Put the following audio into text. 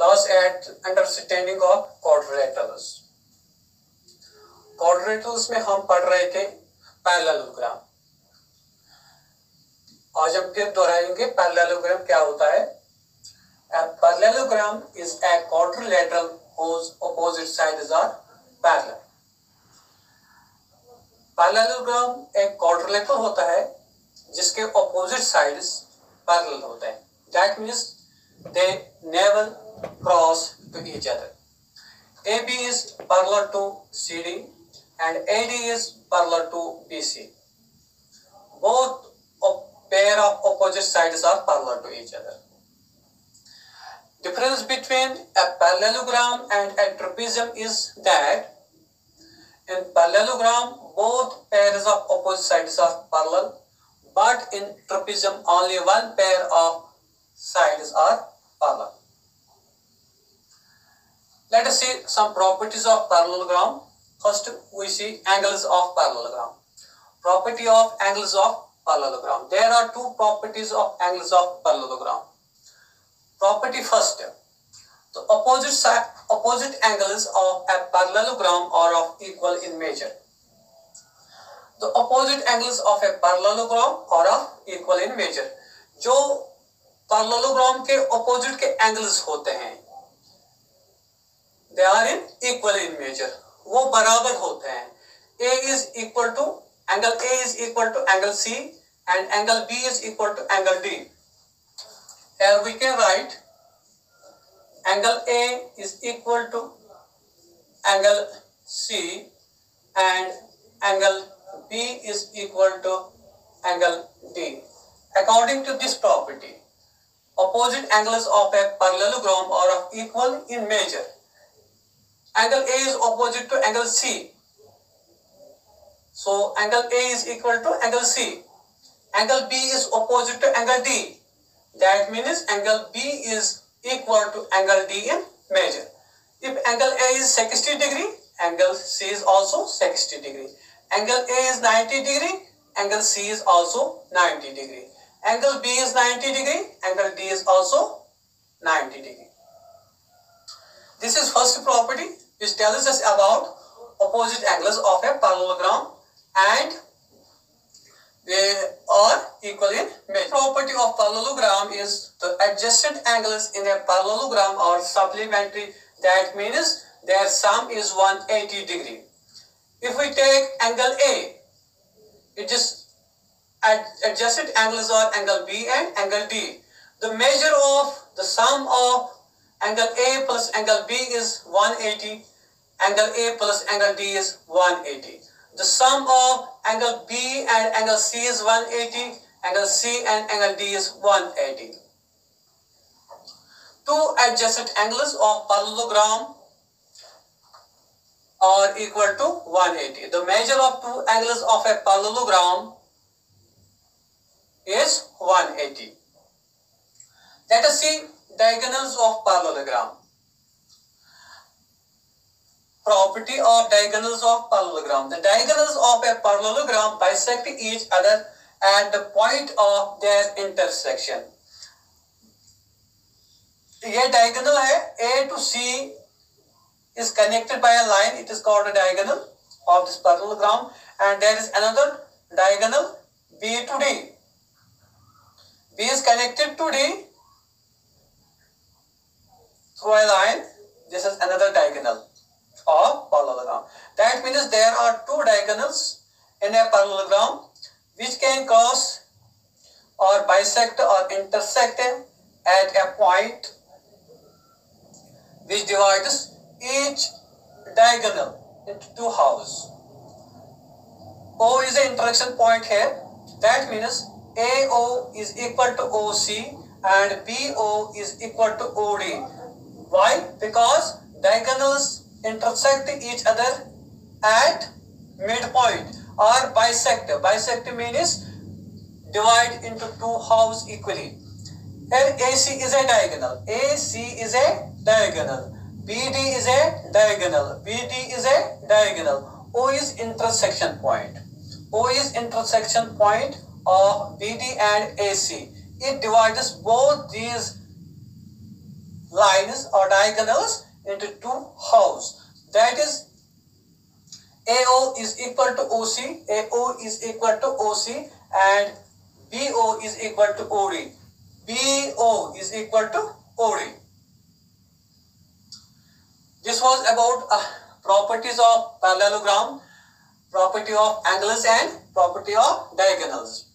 Class at understanding of quadrilaterals. Quadrilaterals में हम पढ़ रहे थे पैरेललोग्राम। आज हम फिर दोहराएंगे पैरेललोग्राम क्या होता है। A parallelogram is a quadrilateral whose opposite sides are parallel. Parallelogram एक क्वाड्रिलेटरल होता है जिसके ऑपोजिट साइड्स पैरेलल होते हैं। That means they never cross to each other. AB is parallel to CD and AD is parallel to BC. Both pair of opposite sides are parallel to each other. Difference between a parallelogram and a trapezium is that in parallelogram both pairs of opposite sides are parallel, but in trapezium only one pair of sides are parallel. Let us see some properties of parallelogram. First we see angles of parallelogram. Property of angles of parallelogram. There are two properties of angles of parallelogram. Property first, the opposite angles of a parallelogram are of equal in measure. The opposite angles of a parallelogram are of equal in measure. जो parallelogram के opposite के angles होते हैं, they are in equal in measure. वो बराबर होते हैं. A is equal to angle A is equal to angle C and angle B is equal to angle D. Here we can write angle A is equal to angle C and angle B is equal to angle D. According to this property, opposite angles of a parallelogram are of equal in measure. Angle A is opposite to angle C. So angle A is equal to angle C. Angle B is opposite to angle D. That means angle B is equal to angle D in measure. If angle A is 60 degree, angle C is also 60 degree. Angle A is 90 degree, angle C is also 90 degree. Angle B is 90 degree, angle D is also 90 degree. This is first property which tells us about opposite angles of a parallelogram and they are equal in measure. Property of parallelogram is the adjacent angles in a parallelogram are supplementary. That means their sum is 180 degree. If we take angle A, it is adjacent angles are angle B and angle D. The measure of the sum of angle A plus angle B is 180. Angle A plus angle D is 180. The sum of angle B and angle C is 180. Angle C and angle D is 180. Two adjacent angles of parallelogram are equal to 180. The measure of two angles of a parallelogram is 180. Let us see diagonals of parallelogram. Property of diagonals of parallelogram. The diagonals of a parallelogram bisect each other at the point of their intersection. ये diagonal है, A to C is connected by a line. It is called a diagonal of this parallelogram. And there is another diagonal B to D. B is connected to D through a line. This is another diagonal of parallelogram. That means there are two diagonals in a parallelogram which can cross or bisect or intersect at a point which divides each diagonal into two halves. O is the intersection point here. That means AO is equal to OC and BO is equal to OD. Why? Because diagonals intersect each other at midpoint or bisect. Bisect means divide into two halves equally. Here AC is a diagonal. AC is a diagonal. BD is a diagonal. BD is a diagonal. O is intersection point. O is intersection point of BD and AC. It divides both these lines or diagonals into two halves. That is, AO is equal to OC, AO is equal to OC, and BO is equal to OD. BO is equal to OD. This was about properties of parallelogram, property of angles, and property of diagonals.